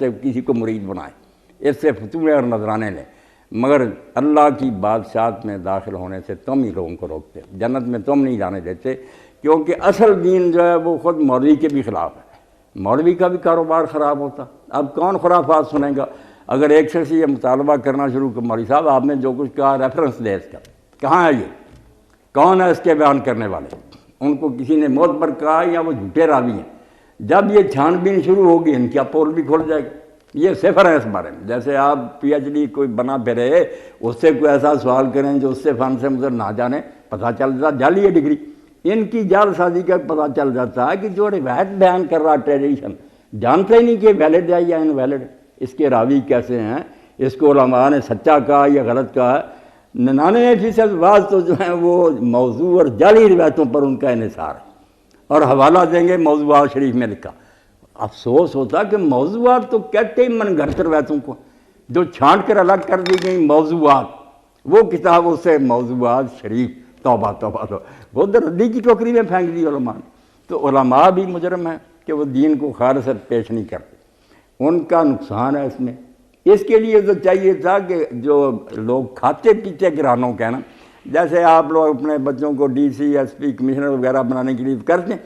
سے کسی کو مرید بنائے، اس سے فتوے اور نذرانے لیں، مگر اللہ کی بادشاہت میں داخل ہونے سے تم ہی لوگوں کو روکتے، جنت میں تم نہیں جانے دیتے، کیونکہ اصل دین جو ہے وہ خود مولوی کے بھی خلاف ہے۔ مولوی کا بھی کاروبار خراب ہوتا۔ اب کون خرافات سنیں گا؟ اگر ایک شخص یہ مطالبہ کرنا شروع کر، مولوی صاحب آپ نے جو کچھ کہا ریفرنس دے اس کا، کہاں ہے یہ؟ کون ہے اس کے بیان کرنے والے؟ ان کو کسی نے موت پر کہا یا وہ جھوٹے راوی ہیں؟ جب یہ چھان بین شروع ہوگی ان کی پول بھی کھل جائے گی۔ یہ صفر ہے اس بارے میں۔ جیسے آپ پی ایچ ڈی کوئی بنا پھرے، اس سے کوئی ایسا سوال کریں جو اس سے فن سے مجھے نہ جانے، پتہ چل جاتا جعلی ہے ڈگری۔ ان کی جعل سازی کا پتہ چل جاتا ہے کہ جو روایت بیان کر رہا ٹریڈیشن جانتے ہی نہیں کہ ویلڈ ہے یا انویلڈ، اس کے راوی کیسے ہیں، اس کو علماء نے سچا کہا یا غلط کہا۔ 99% بعض تو جو ہیں وہ موضوع اور جعلی روایتوں پر ان کا انحصار ہے، اور حوالہ دیں گے موضوعات شریف میں لکھا۔ افسوس ہوتا کہ موضوعات تو کہتے ہی من گھڑت روایتوں کو، جو چھانٹ کر الگ کر دی گئی موضوعات، وہ کتاب اس سے موضوعات شریف، توبہ توبہ توبہ، وہ ردی کی ٹوکری میں پھینک دی علماء نے۔ تو علماء بھی مجرم ہیں کہ وہ دین کو خالص پیش نہیں کرتے، ان کا نقصان ہے اس میں۔ اس کے لیے تو چاہیے تھا کہ جو لوگ کھاتے پیتے گرانوں کا نا، جیسے آپ لوگ اپنے بچوں کو ڈی سی ایس پی کمشنر وغیرہ بنانے کے لیے کرتے ہیں،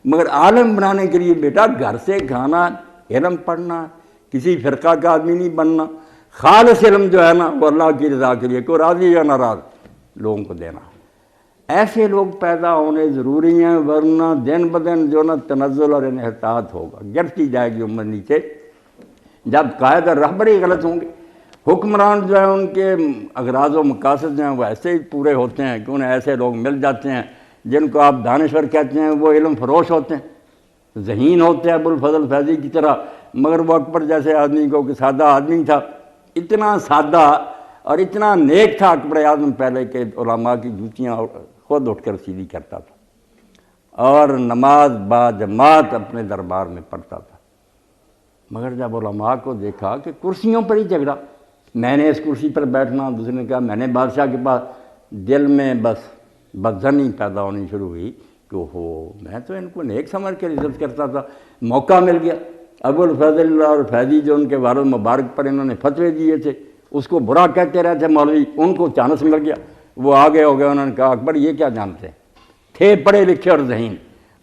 مگر عالم بنانے کے لیے بیٹا گھر سے کھانا، علم پڑھنا، کسی فرقہ کا آدمی نہیں بننا، خالص علم جو ہے نا وہ اللہ کی رضا کے لیے، کوئی راضی یا ناراض لوگوں کو دینا۔ ایسے لوگ پیدا ہونے ضروری ہیں، ورنہ دن بدن جو نا تنزل اور انحطاط ہوگا، گرتی جائے گی امت نیچے۔ جب قائد اور رہبر ہی غلط ہوں گے، حکمران جو ہیں ان کے اغراض و مقاصد جو ہیں وہ ایسے ہی پورے ہوتے ہیں کہ انہیں ایسے لوگ مل جاتے ہیں جن کو آپ دانشور کہتے ہیں، وہ علم فروش ہوتے ہیں، ذہین ہوتے ہیں ابوالفضل فیضی کی طرح، مگر وہ اکبر جیسے آدمی کو کہ سادہ آدمی تھا، اتنا سادہ اور اتنا نیک تھا اکبر اعظم پہلے کہ علماء کی جوتیاں خود اٹھ کر سیدھی کرتا تھا اور نماز با جماعت اپنے دربار میں پڑھتا تھا۔ مگر جب علماء کو دیکھا کہ کرسیوں پر ہی جھگڑا، میں نے اس کرسی پر بیٹھنا، دوسرے نے کہا میں نے بادشاہ کے پاس، دل میں بس بدظنی پیدا ہونی شروع ہوئی کہ میں تو ان کو نیک سمجھ کے عزت کرتا تھا، موقع مل گیا۔ ابوالفضل اور فیضی جو ان کے والد مبارک پر انہوں نے فتوے دیے تھے، اس کو برا کہتے رہے تھے مولوی، ان کو چانس مل گیا، وہ آگے ہو گئے۔ انہوں نے کہا اکبر یہ کیا جانتے ہیں، تھے پڑھے لکھے اور ذہین،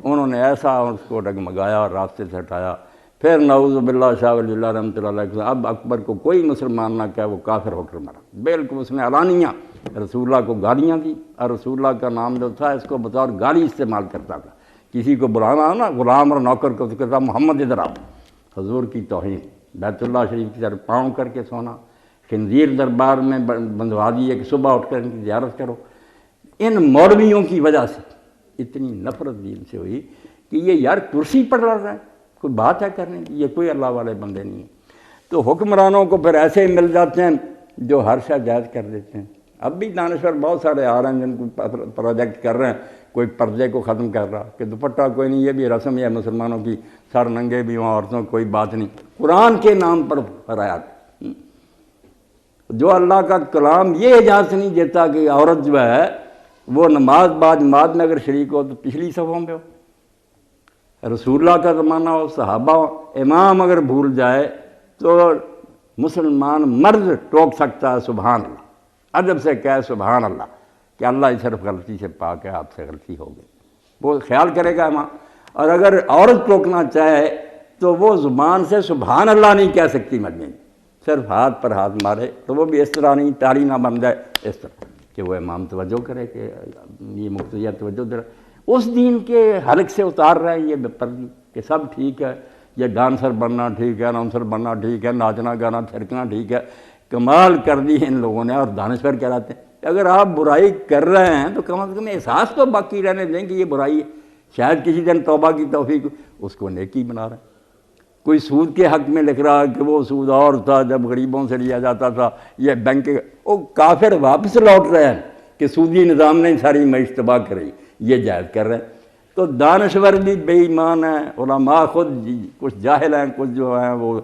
انہوں نے ایسا اس کو ڈگمگایا اور راستے سے ہٹایا۔ پھر نعوذ باللہ شاہ ولی اللہ رحمۃ اللہ علیہ، اب اکبر کو کوئی مسلمان نہ کہے وہ کافر ہو کر مرا، بالکل اس نے علانیہ رسول اللہ کو گالیاں دی، اور رسول اللہ کا نام جو تھا اس کو بطور گالی استعمال کرتا تھا۔ کسی کو بلانا ہو نا غلام اور نوکر کو، تو کہتا محمد ادھر آؤ، حضور کی توہین، بیت اللہ شریف کی طرف پاؤں کر کے سونا، خنزیر دربار میں بندھوا دیے کہ صبح اٹھ کر ان کی زیارت کرو۔ ان مولویوں کی وجہ سے اتنی نفرت دین سے ہوئی کہ یہ یار کرسی پر لڑ رہا ہے، کوئی بات ہے کرنے کی، یہ کوئی اللہ والے بندے نہیں ہیں۔ تو حکمرانوں کو پھر ایسے ہی مل جاتے ہیں جو ہر شے جائز کر دیتے ہیں۔ اب بھی دانشور بہت سارے آ رہے ہیں جن کو پروجیکٹ کر رہے ہیں، کوئی پردے کو ختم کر رہا کہ دوپٹہ کوئی نہیں، یہ بھی رسم ہے مسلمانوں کی، سر ننگے بھی وہاں عورتوں کوئی بات نہیں، قرآن کے نام پر فرایات۔ جو اللہ کا کلام یہ اجازت نہیں دیتا کہ عورت جو ہے وہ نماز با جماعت میں اگر شریک ہو تو پچھلی صفوں میں ہو، رسول اللہ کا زمانہ ہو، صحابہ ہو، امام اگر بھول جائے تو مسلمان مرد ٹوک سکتا ہے سبحان اللہ، ادب سے کہے سبحان اللہ کہ اللہ ہی صرف غلطی سے پاک ہے، آپ سے غلطی ہو گئی، وہ خیال کرے گا امام۔ اور اگر عورت ٹوکنا چاہے تو وہ زبان سے سبحان اللہ نہیں کہہ سکتی مجمع، صرف ہاتھ پر ہاتھ مارے، تو وہ بھی اس طرح نہیں، تالی نہ بن جائے اس طرح کہ وہ امام توجہ کرے کہ یہ مقتدیہ توجہ دے رہا۔ اس دین کے حلق سے اتار رہے ہیں یہ بے پردگی کہ سب ٹھیک ہے، یہ ڈانسر بننا ٹھیک ہے، اناؤنسر بننا ٹھیک ہے، ناچنا گانا تھرکنا ٹھیک ہے۔ کمال کر دی ان لوگوں نے، اور دانشور کہلاتے ہیں۔ اگر آپ برائی کر رہے ہیں تو کم از کم احساس تو باقی رہنے دیں کہ یہ برائی ہے، شاید کسی دن توبہ کی توفیق، اس کو نیکی بنا رہے ہیں۔ کوئی سود کے حق میں لکھ رہا ہے کہ وہ سود اور تھا جب غریبوں سے لیا جاتا تھا، یہ بینک وہ کافر واپس لوٹ رہے ہیں کہ سودی نظام نے ساری معیشت تباہ کری، یہ جائز کر رہے ہیں۔ تو دانشور بھی بے ایمان ہیں، علماء خود کچھ جاہل ہیں، کچھ جو ہیں وہ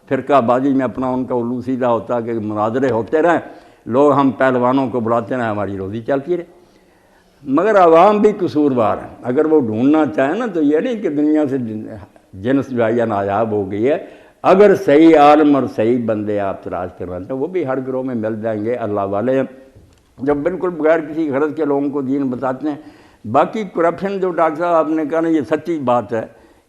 فرقہ بازی میں اپنا ان کا الو سیدھا ہوتا کہ مناظرے ہوتے رہیں، لوگ ہم پہلوانوں کو بلاتے رہیں، ہماری روزی چلتی رہے۔ مگر عوام بھی قصوروار ہیں، اگر وہ ڈھونڈنا چاہیں نا تو یہ نہیں کہ دنیا سے جنس جو ہے یا نایاب ہو گئی ہے، اگر صحیح عالم اور صحیح بندے آپ تلاش کرنا تو وہ بھی ہر گروہ میں مل جائیں گے، اللہ والے ہیں جب بالکل بغیر کسی غرض کے لوگوں کو دین بتاتے ہیں۔ باقی کرپشن جو ڈاکٹر صاحب آپ نے کہا نا، یہ سچی بات ہے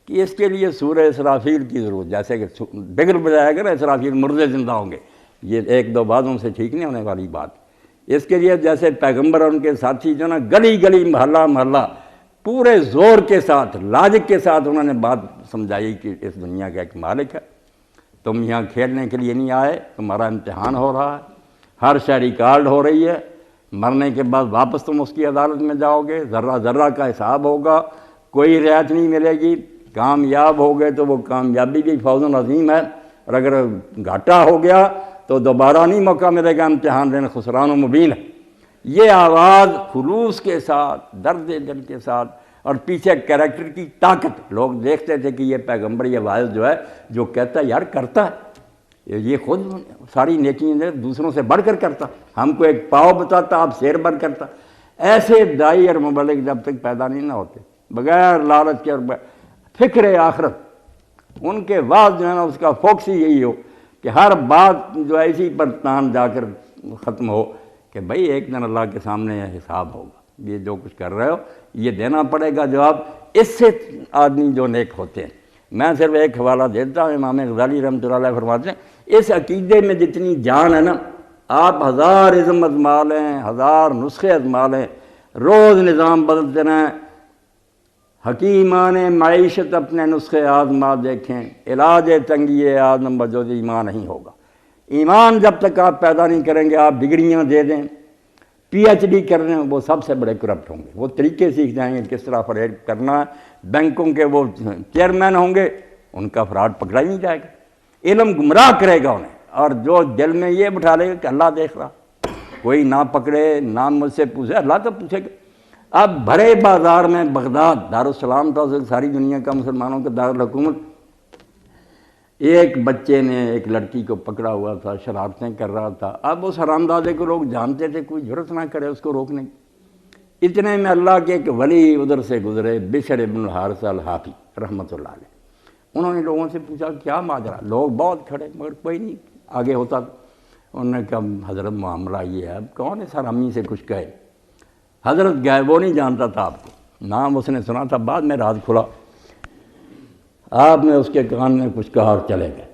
کہ اس کے لیے سورہ اسرافیل کی ضرورت، جیسے کہ بگل بجائے گا نا اسرافیل، مردے زندہ ہوں گے، یہ ایک دو باتوں سے ٹھیک نہیں ہونے والی بات۔ اس کے لیے جیسے پیغمبر اور ان کے ساتھی جو نا گلی گلی محلہ محلہ پورے زور کے ساتھ لاجک کے ساتھ انہوں نے بات سمجھائی کہ اس دنیا کا ایک مالک ہے، تم یہاں کھیلنے کے لیے نہیں آئے، تمہارا امتحان ہو رہا ہے، ہر شے ریکارڈ ہو رہی ہے، مرنے کے بعد واپس تم اس کی عدالت میں جاؤ گے، ذرہ ذرہ کا حساب ہوگا، کوئی رعایت نہیں ملے گی، کامیاب ہو گئے تو وہ کامیابی بھی فوز عظیم ہے، اور اگر گھاٹا ہو گیا تو دوبارہ نہیں موقع ملے گا امتحان دینا، خسران و مبین ہے۔ یہ آواز خلوص کے ساتھ، درد دل کے ساتھ، اور پیچھے کریکٹر کی طاقت، لوگ دیکھتے تھے کہ یہ پیغمبر، یہ واعظ جو ہے جو کہتا ہے یار کرتا ہے، یہ خود ساری نیکیاں دوسروں سے بڑھ کر کرتا، ہم کو ایک پاؤ بتاتا، آپ شیر بن کرتا۔ ایسے دائی اور مبلغ جب تک پیدا نہیں نہ ہوتے، بغیر لالچ کے اور فکر آخرت، ان کے بعد جو ہے نا اس کا فوکس ہی یہی ہو کہ ہر بات جو ہے اسی پر تان جا کر ختم ہو کہ بھائی ایک دن اللہ کے سامنے حساب ہوگا، یہ جو کچھ کر رہے ہو یہ دینا پڑے گا جواب۔ اس سے آدمی جو نیک ہوتے ہیں، میں صرف ایک حوالہ دیتا ہوں، امام غزالی رحمۃ اللہ علیہ فرماتے ہیں اس عقیدے میں جتنی جان ہے نا، آپ ہزار عزم ازما لیں، ہزار نسخے ازما لیں، روز نظام بدلتے رہیں، حکیمان معیشت اپنے نسخے آزما دیکھیں، علاج تنگی آدم بجوز ایمان نہیں ہوگا۔ ایمان جب تک آپ پیدا نہیں کریں گے، آپ ڈگریاں دے دیں، پی ایچ ڈی کر رہے ہیں، وہ سب سے بڑے کرپٹ ہوں گے، وہ طریقے سیکھ جائیں گے کس طرح فریب کرنا ہے، بینکوں کے وہ چیئرمین ہوں گے، ان کا فراڈ پکڑا ہی نہیں جائے گا، علم گمراہ کرے گا انہیں، اور جو دل میں یہ بٹھا لے گا کہ اللہ دیکھ رہا، کوئی نہ پکڑے نہ مجھ سے پوچھے، اللہ تو پوچھے گا۔ اب بھرے بازار میں بغداد دارالسلام تھا، ساری دنیا کا مسلمانوں کا دارالحکومت، ایک بچے نے ایک لڑکی کو پکڑا ہوا تھا، شرارتیں کر رہا تھا، اب اس حرامزادے کو لوگ جانتے تھے، کوئی جرأت نہ کرے اس کو روکنے کی۔ اتنے میں اللہ کے ایک ولی ادھر سے گزرے، بشر ابن الحارث الحافی رحمۃ اللہ علیہ، انہوں نے لوگوں سے پوچھا کیا ماجرا، لوگ بہت کھڑے مگر کوئی نہیں آگے ہوتا، انہوں نے کہا حضرت معاملہ یہ ہے، اب کون اس حرامی سے کچھ کہے، حضرت گئے، وہ نہیں جانتا تھا آپ کو، نام اس نے سنا تھا، بعد میں راز کھلا، آپ نے اس کے کان میں کچھ کہا اور چلے گئے،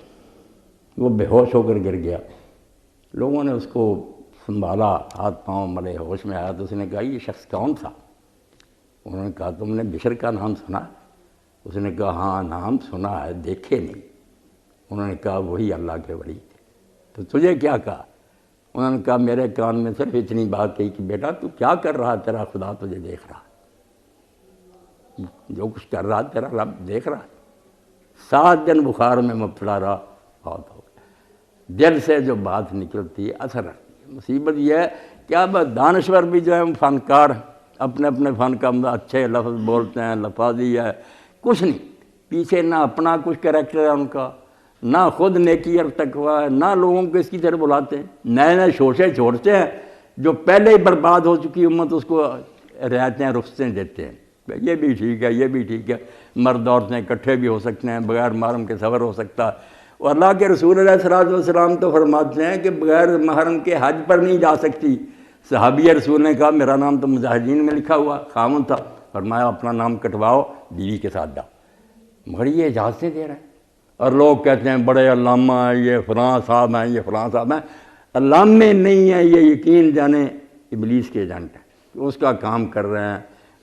وہ بے ہوش ہو کر گر گیا، لوگوں نے اس کو سنبھالا، ہاتھ پاؤں ملے، ہوش میں آیا تو اس نے کہا یہ شخص کون تھا؟ انہوں نے کہا تم نے بشر کا نام سنا؟ اس نے کہا ہاں نام سنا ہے، دیکھے نہیں۔ انہوں نے کہا وہی اللہ کے ولی تھے۔ تو تجھے کیا کہا؟ انہوں نے کہا میرے کان میں صرف اتنی بات کہی کہ بیٹا تو کیا کر رہا ہے، تیرا خدا تجھے دیکھ رہا، جو کچھ کر رہا تیرا رب دیکھ رہا۔ 7 دن بخار میں مبتلا رہا، بہت ہو گیا۔ دل سے جو بات نکلتی ہے اثر رکھتی ہے۔ مصیبت یہ ہے کہ اب دانشور بھی جو ہے فنکار اپنے اپنے فن کا اچھے لفظ بولتے ہیں، لفاظی ہے، کچھ نہیں، پیچھے نہ اپنا کچھ کریکٹر ہے ان کا، نہ خود نیکی اور تقویٰ ہے، نہ لوگوں کو اس کی طرف بلاتے ہیں، نئے نئے شوشے چھوڑتے ہیں، جو پہلے ہی برباد ہو چکی امت اس کو رعایتیں رخصتیں دیتے ہیں، یہ بھی ٹھیک ہے، یہ بھی ٹھیک ہے، مرد عورتیں اکٹھے بھی ہو سکتے ہیں، بغیر محرم کے سفر ہو سکتا ہے۔ اور اللہ کے رسول علیہ الصلوۃ والسلام تو فرماتے ہیں کہ بغیر محرم کے حج پر نہیں جا سکتی۔ صحابی رسول نے کہا میرا نام تو مجاہدین میں لکھا ہوا، خامن تھا، فرمایا اپنا نام کٹواؤ، بیوی کے ساتھ جاؤ، مگر یہ اجازتیں دے رہے ہیں۔ اور لوگ کہتے ہیں بڑے علامہ ہیں، یہ فلاں صاحب ہیں، یہ فلاں صاحب ہیں، علامے نہیں ہیں، یہ یقین جانے ابلیس کے ایجنٹ ہیں، اس کا کام کر رہے ہیں،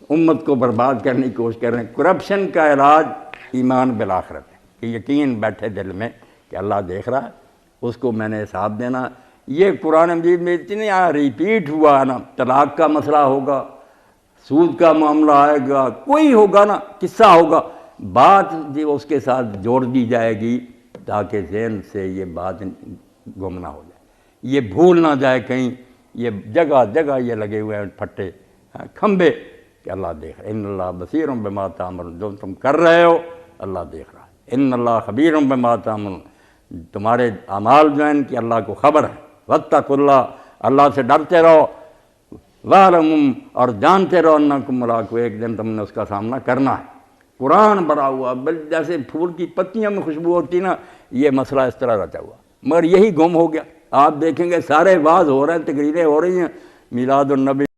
امت کو برباد کرنے کی کوشش کر رہے ہیں۔ کرپشن کا علاج ایمان بالآخرت ہے کہ یقین بیٹھے دل میں کہ اللہ دیکھ رہا ہے، اس کو میں نے حساب دینا۔ یہ قرآن مجید میں اتنی ریپیٹ ہوا ہے نا، طلاق کا مسئلہ ہوگا، سود کا معاملہ آئے گا، کوئی ہوگا نا، قصہ ہوگا، بات جو اس کے ساتھ جوڑ دی جائے گی تاکہ ذہن سے یہ بات گم نہ ہو جائے، یہ بھول نہ جائے کہیں، یہ جگہ جگہ یہ لگے ہوئے ہیں پھٹے کھمبے کہ اللہ دیکھ رہا ہے۔ ان اللہ بصیر بما تعملون، جو تم کر رہے ہو اللہ دیکھ رہا ہے۔ ان اللہ خبیر بما تعملون، تمہارے اعمال جو ہیں کہ اللہ کو خبر ہے۔ واتقوا اللہ، اللہ سے ڈرتے رہو، واعلموا، اور جانتے رہو انکم ملاقوہ، ایک دن تم نے اس کا سامنا کرنا ہے۔ قرآن بڑا ہوا، جیسے پھول کی پتیاں میں خوشبو ہوتی نا، یہ مسئلہ اس طرح رہتا ہوا، مگر یہی گم ہو گیا۔ آپ دیکھیں گے سارے واعظ ہو رہے ہیں، تقریریں ہو رہی ہیں، میلاد النبی